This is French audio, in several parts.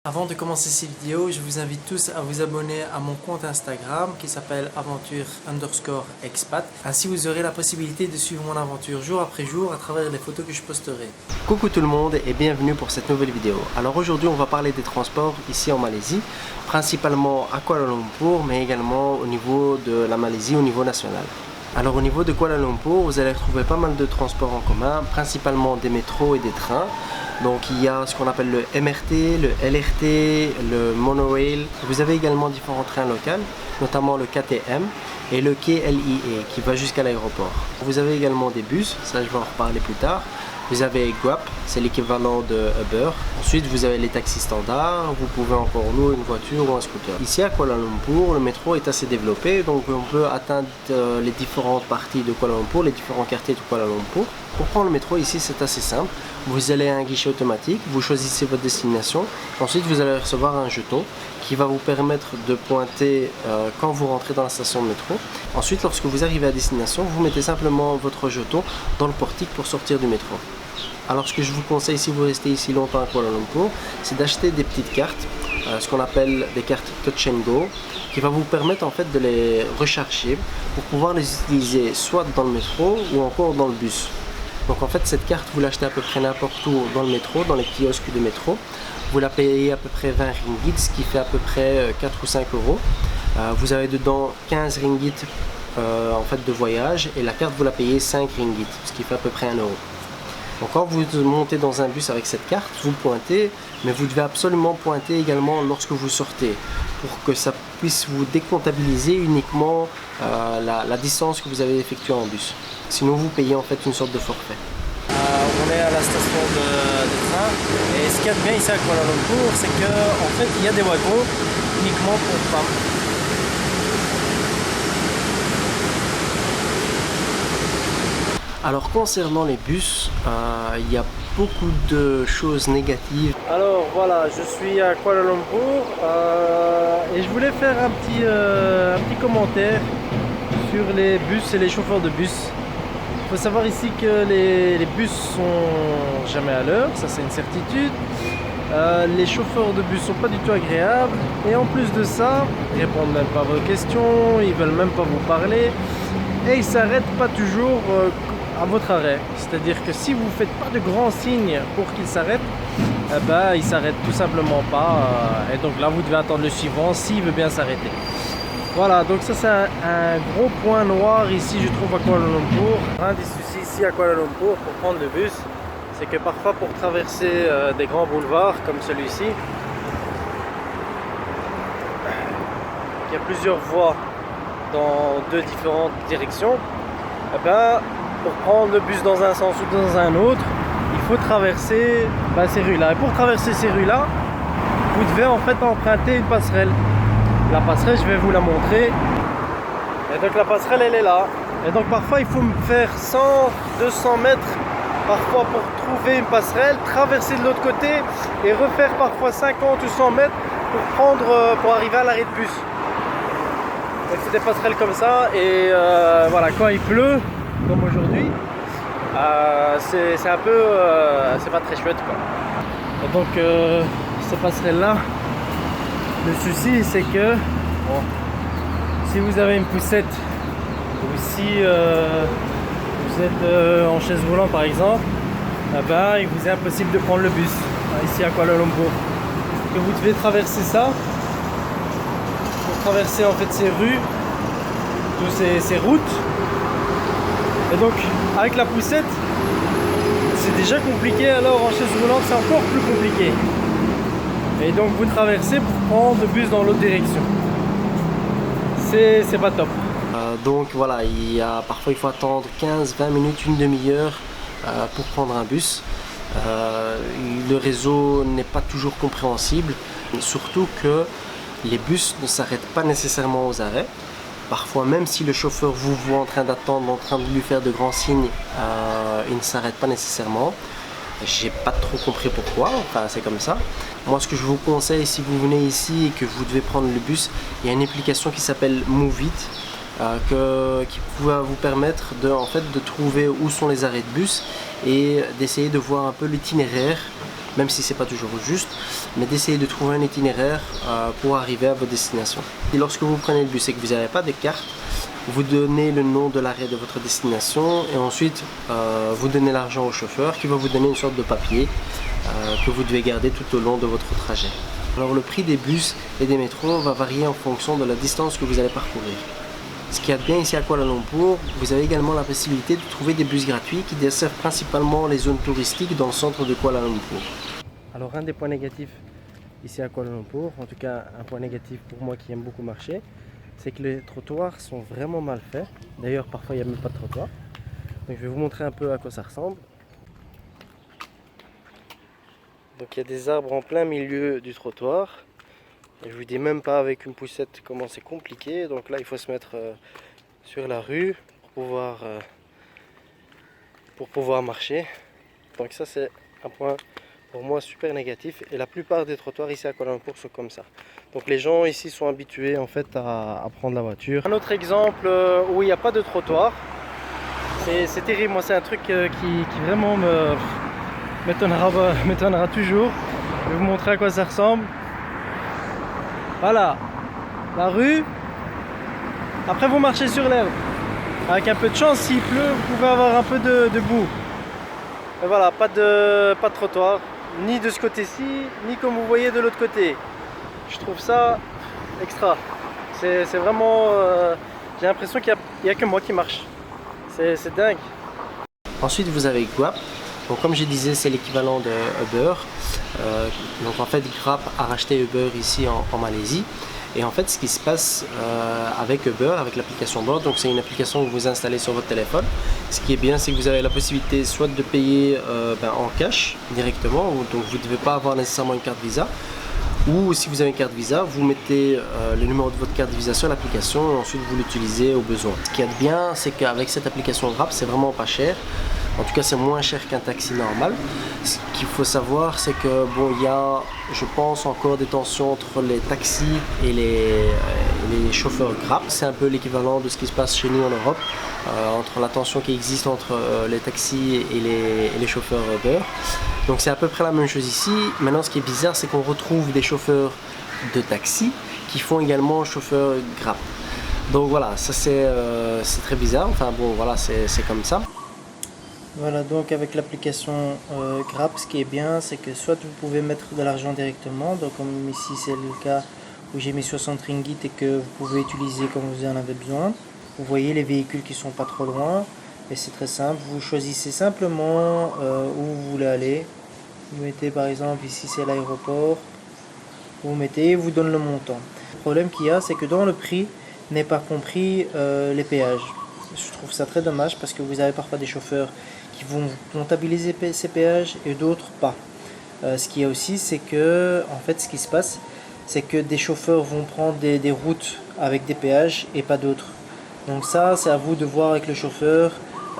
Avant de commencer cette vidéo, je vous invite tous à vous abonner à mon compte Instagram qui s'appelle aventure_expat. Ainsi vous aurez la possibilité de suivre mon aventure jour après jour à travers les photos que je posterai. Coucou tout le monde et bienvenue pour cette nouvelle vidéo. Alors aujourd'hui on va parler des transports ici en Malaisie, principalement à Kuala Lumpur mais également au niveau de la Malaisie au niveau national. Alors au niveau de Kuala Lumpur, vous allez retrouver pas mal de transports en commun, principalement des métros et des trains. Donc il y a ce qu'on appelle le MRT, le LRT, le monorail. Vous avez également différents trains locaux, notamment le KTM et le KLIA qui va jusqu'à l'aéroport. Vous avez également des bus, ça je vais en reparler plus tard. Vous avez Grab, c'est l'équivalent de Uber. Ensuite, vous avez les taxis standards. Vous pouvez encore louer une voiture ou un scooter. Ici à Kuala Lumpur, le métro est assez développé, donc on peut atteindre les différentes parties de Kuala Lumpur, les différents quartiers de Kuala Lumpur. Pour prendre le métro ici, c'est assez simple. Vous allez à un guichet automatique, vous choisissez votre destination. Ensuite, vous allez recevoir un jeton qui va vous permettre de pointer quand vous rentrez dans la station de métro. Ensuite, lorsque vous arrivez à destination, vous mettez simplement votre jeton dans le portique pour sortir du métro. Alors ce que je vous conseille si vous restez ici longtemps à Kuala Lumpur, c'est d'acheter des petites cartes, ce qu'on appelle des cartes Touch and Go, qui va vous permettre en fait de les recharger pour pouvoir les utiliser soit dans le métro ou encore dans le bus. Donc en fait cette carte vous l'achetez à peu près n'importe où dans le métro, dans les kiosques de métro. Vous la payez à peu près 20 ringgit, ce qui fait à peu près 4 ou 5 euros. Vous avez dedans 15 ringgit en fait de voyage et la carte vous la payez 5 ringgit, ce qui fait à peu près 1 euro. Donc quand vous montez dans un bus avec cette carte, vous pointez, mais vous devez absolument pointer également lorsque vous sortez pour que ça puisse vous décomptabiliser uniquement la distance que vous avez effectuée en bus. Sinon vous payez en fait une sorte de forfait. On est à la station de train et ce qu'il y a de bien ici à Kuala Lumpur, c'est qu'en fait il y a des wagons uniquement pour femmes. Alors concernant les bus, il y a beaucoup de choses négatives. Alors voilà, je suis à Kuala Lumpur et je voulais faire un petit commentaire sur les bus et les chauffeurs de bus. Il faut savoir ici que les bus sont jamais à l'heure, ça c'est une certitude. Les chauffeurs de bus sont pas du tout agréables et en plus de ça, ils répondent même pas à vos questions, ils veulent même pas vous parler et ils s'arrêtent pas toujours à votre arrêt. C'est-à-dire que si vous faites pas de grands signes pour qu'ils s'arrêtent, ils s'arrêtent tout simplement pas et donc là vous devez attendre le suivant s'il veut bien s'arrêter. Voilà, donc ça c'est un gros point noir ici je trouve à Kuala Lumpur. Un des soucis ici à Kuala Lumpur pour prendre le bus, c'est que parfois pour traverser des grands boulevards comme celui-ci, il y a plusieurs voies dans deux différentes directions. Pour prendre le bus dans un sens ou dans un autre, il faut traverser ces rues-là. Et pour traverser ces rues-là, vous devez en fait emprunter une passerelle. La passerelle, je vais vous la montrer. Et donc la passerelle, elle est là. Et donc parfois, il faut faire 100, 200 mètres parfois pour trouver une passerelle, traverser de l'autre côté et refaire parfois 50 ou 100 mètres pour arriver à l'arrêt de bus. Donc c'est des passerelles comme ça. Et voilà, quand il pleut, comme aujourd'hui, c'est un peu c'est pas très chouette quoi. Et donc ces passerelles là, le souci c'est que si vous avez une poussette ou si vous êtes en chaise roulante par exemple, il vous est impossible de prendre le bus ici à Kuala Lumpur. Que vous devez traverser ça pour traverser en fait ces rues, toutes ces routes. Et donc avec la poussette c'est déjà compliqué, alors en chaise roulante c'est encore plus compliqué. Et donc vous traversez pour prendre le bus dans l'autre direction. C'est pas top. Donc voilà, parfois il faut attendre 15-20 minutes, une demi-heure pour prendre un bus. Le réseau n'est pas toujours compréhensible, surtout que les bus ne s'arrêtent pas nécessairement aux arrêts. Parfois, même si le chauffeur vous voit en train d'attendre, en train de lui faire de grands signes, il ne s'arrête pas nécessairement. J'ai pas trop compris pourquoi, enfin c'est comme ça. Moi ce que je vous conseille si vous venez ici et que vous devez prendre le bus, il y a une application qui s'appelle Moovit qui va vous permettre de trouver où sont les arrêts de bus et d'essayer de voir un peu l'itinéraire même si c'est pas toujours juste, mais d'essayer de trouver un itinéraire pour arriver à votre destination. Et lorsque vous prenez le bus et que vous n'avez pas de carte, vous donnez le nom de l'arrêt de votre destination et ensuite vous donnez l'argent au chauffeur qui va vous donner une sorte de papier que vous devez garder tout au long de votre trajet. Alors le prix des bus et des métros va varier en fonction de la distance que vous allez parcourir. Ce qui est bien ici à Kuala Lumpur, vous avez également la possibilité de trouver des bus gratuits qui desservent principalement les zones touristiques dans le centre de Kuala Lumpur. Alors un des points négatifs ici à Kuala Lumpur, en tout cas un point négatif pour moi qui aime beaucoup marcher, c'est que les trottoirs sont vraiment mal faits. D'ailleurs parfois il n'y a même pas de trottoir. Donc je vais vous montrer un peu à quoi ça ressemble. Donc il y a des arbres en plein milieu du trottoir. Et je vous dis même pas avec une poussette comment c'est compliqué. Donc là il faut se mettre sur la rue pour pouvoir marcher. Donc ça c'est un point pour moi super négatif. Et la plupart des trottoirs ici à Kuala Lumpur sont comme ça. Donc les gens ici sont habitués en fait à prendre la voiture. Un autre exemple où il n'y a pas de trottoir. C'est terrible, moi c'est un truc qui vraiment m'étonnera toujours. Je vais vous montrer à quoi ça ressemble. Voilà, la rue. Après vous marchez sur l'herbe. Avec un peu de chance, s'il pleut, vous pouvez avoir un peu de boue. Et voilà, pas de trottoir, ni de ce côté-ci, ni comme vous voyez de l'autre côté. Je trouve ça extra. C'est vraiment... j'ai l'impression qu'il n'y a que moi qui marche. C'est dingue. Ensuite vous avez Grab. Donc comme je disais, c'est l'équivalent de Uber. Donc en fait Grab a racheté Uber ici en Malaisie. Et en fait ce qui se passe avec Uber, avec l'application Bird, donc c'est une application que vous installez sur votre téléphone. Ce qui est bien, c'est que vous avez la possibilité soit de payer en cash directement, donc vous ne devez pas avoir nécessairement une carte Visa. Ou si vous avez une carte Visa, vous mettez le numéro de votre carte Visa sur l'application et ensuite vous l'utilisez au besoin. Ce qui est bien, c'est qu'avec cette application Grab, c'est vraiment pas cher. En tout cas, c'est moins cher qu'un taxi normal. Ce qu'il faut savoir, c'est que bon, il y a, je pense, encore des tensions entre les taxis et les chauffeurs Grab. C'est un peu l'équivalent de ce qui se passe chez nous en Europe, entre la tension qui existe entre les taxis et les chauffeurs Uber. Donc c'est à peu près la même chose ici. Maintenant, ce qui est bizarre, c'est qu'on retrouve des chauffeurs de taxi qui font également chauffeurs Grab. Donc voilà, ça c'est très bizarre. Enfin bon, voilà, c'est comme ça. Voilà, donc avec l'application Grab, ce qui est bien, c'est que soit vous pouvez mettre de l'argent directement, donc comme ici c'est le cas où j'ai mis 60 ringgit et que vous pouvez utiliser comme vous en avez besoin. Vous voyez les véhicules qui sont pas trop loin, et c'est très simple, vous choisissez simplement où vous voulez aller. Vous mettez par exemple ici c'est l'aéroport, vous mettez, vous donne le montant. Le problème qu'il y a, c'est que dans le prix n'est pas compris les péages. Je trouve ça très dommage parce que vous avez parfois des chauffeurs qui vont comptabiliser ces péages et d'autres pas. Ce qu'il y a aussi, c'est que en fait ce qui se passe, c'est que des chauffeurs vont prendre des routes avec des péages et pas d'autres. Donc ça, c'est à vous de voir avec le chauffeur.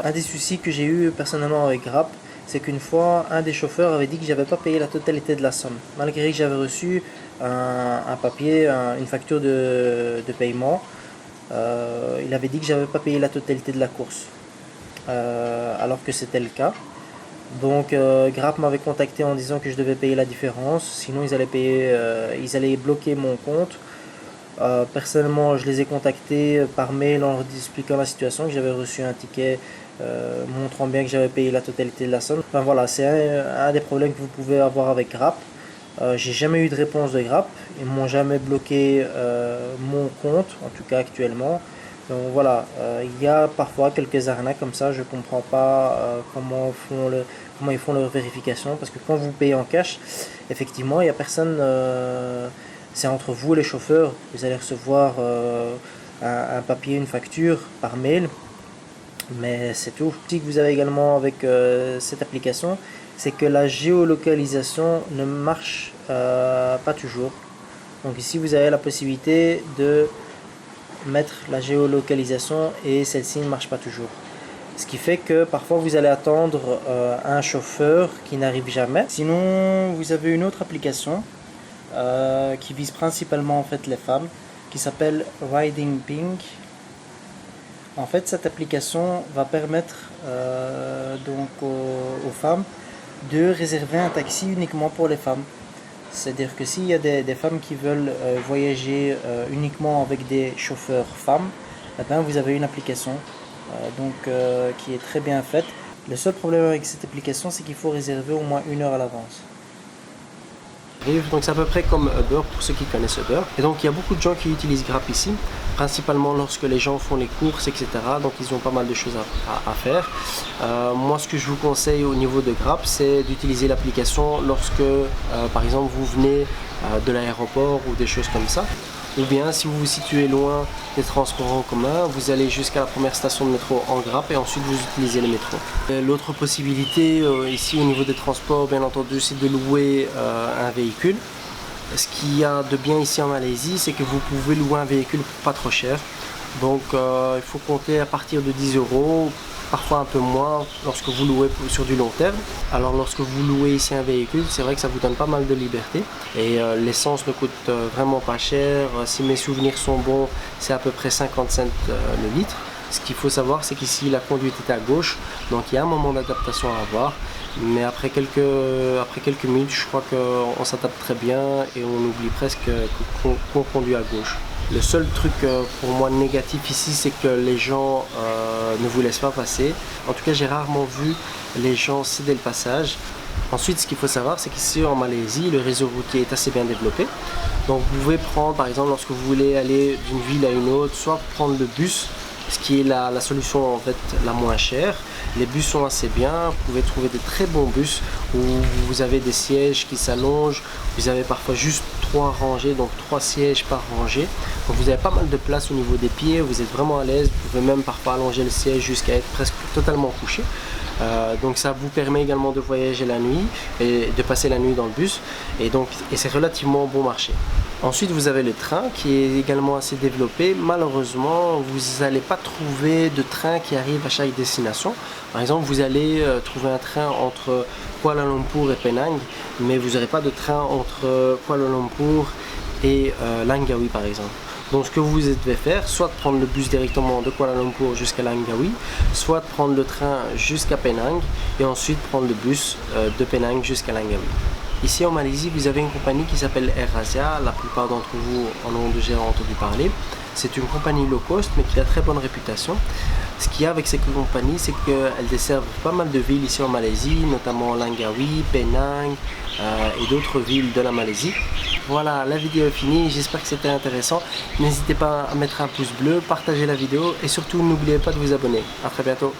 Un des soucis que j'ai eu personnellement avec Grab, c'est qu'une fois, un des chauffeurs avait dit que j'avais pas payé la totalité de la somme, malgré que j'avais reçu un papier, une facture de paiement. Il avait dit que j'avais pas payé la totalité de la course, alors que c'était le cas. Donc Grab m'avait contacté en disant que je devais payer la différence, sinon ils allaient bloquer mon compte. Personnellement, je les ai contactés par mail en leur expliquant la situation, que j'avais reçu un ticket montrant bien que j'avais payé la totalité de la somme. Enfin voilà, c'est un des problèmes que vous pouvez avoir avec Grab. J'ai jamais eu de réponse de Grab, ils m'ont jamais bloqué mon compte, en tout cas actuellement. Donc voilà, il y a parfois quelques arnaques comme ça, je comprends pas comment ils font leur vérification, parce que quand vous payez en cash, effectivement il n'y a personne, c'est entre vous et les chauffeurs, vous allez recevoir un papier, une facture par mail, mais c'est tout. Ce que vous avez également avec cette application, c'est que la géolocalisation ne marche pas toujours. Donc ici vous avez la possibilité de mettre la géolocalisation et celle-ci ne marche pas toujours. Ce qui fait que parfois vous allez attendre un chauffeur qui n'arrive jamais. Sinon vous avez une autre application qui vise principalement en fait les femmes, qui s'appelle Riding Pink. En fait cette application va permettre donc aux femmes de réserver un taxi uniquement pour les femmes. C'est-à-dire que s'il y a des femmes qui veulent voyager uniquement avec des chauffeurs femmes, eh ben, vous avez une application qui est très bien faite. Le seul problème avec cette application, c'est qu'il faut réserver au moins 1 heure à l'avance. Donc c'est à peu près comme Uber pour ceux qui connaissent Uber. Et donc il y a beaucoup de gens qui utilisent Grab ici, principalement lorsque les gens font les courses, etc. Donc ils ont pas mal de choses à faire. Moi ce que je vous conseille au niveau de Grab, c'est d'utiliser l'application lorsque par exemple vous venez de l'aéroport ou des choses comme ça. Ou bien si vous vous situez loin des transports en commun, vous allez jusqu'à la première station de métro en Grab et ensuite vous utilisez le métro. L'autre possibilité ici au niveau des transports, bien entendu, c'est de louer un véhicule. Ce qu'il y a de bien ici en Malaisie, c'est que vous pouvez louer un véhicule pour pas trop cher. Donc il faut compter à partir de 10 €, parfois un peu moins lorsque vous louez sur du long terme. Alors lorsque vous louez ici un véhicule, c'est vrai que ça vous donne pas mal de liberté et l'essence ne coûte vraiment pas cher. Si mes souvenirs sont bons, c'est à peu près 50 cents le litre. Ce qu'il faut savoir, c'est qu'ici la conduite est à gauche, donc il y a un moment d'adaptation à avoir, mais après quelques minutes, je crois qu'on s'adapte très bien et on oublie presque qu'on conduit à gauche. Le seul truc pour moi négatif ici, c'est que les gens ne vous laissent pas passer. En tout cas, j'ai rarement vu les gens céder le passage. Ensuite, ce qu'il faut savoir, c'est qu'ici en Malaisie, le réseau routier est assez bien développé. Donc vous pouvez prendre, par exemple, lorsque vous voulez aller d'une ville à une autre, soit prendre le bus, ce qui est la solution en fait la moins chère. Les bus sont assez bien, vous pouvez trouver de très bons bus où vous avez des sièges qui s'allongent, vous avez parfois juste 3 rangées, donc 3 sièges par rangée. Donc vous avez pas mal de place au niveau des pieds, vous êtes vraiment à l'aise, vous pouvez même parfois allonger le siège jusqu'à être presque totalement couché. Donc ça vous permet également de voyager la nuit et de passer la nuit dans le bus et c'est relativement bon marché. Ensuite vous avez le train qui est également assez développé. Malheureusement vous n'allez pas trouver de train qui arrive à chaque destination. Par exemple vous allez trouver un train entre Kuala Lumpur et Penang, mais vous n'aurez pas de train entre Kuala Lumpur et Langkawi par exemple. Donc ce que vous devez faire, soit de prendre le bus directement de Kuala Lumpur jusqu'à Langkawi, soit de prendre le train jusqu'à Penang et ensuite prendre le bus de Penang jusqu'à Langkawi. Ici en Malaisie, vous avez une compagnie qui s'appelle AirAsia, la plupart d'entre vous en ont déjà entendu parler. C'est une compagnie low cost mais qui a très bonne réputation. Ce qu'il y a avec cette compagnie, c'est qu'elle desservent pas mal de villes ici en Malaisie, notamment Langkawi, Penang et d'autres villes de la Malaisie. Voilà, la vidéo est finie, j'espère que c'était intéressant. N'hésitez pas à mettre un pouce bleu, partager la vidéo et surtout n'oubliez pas de vous abonner. A très bientôt.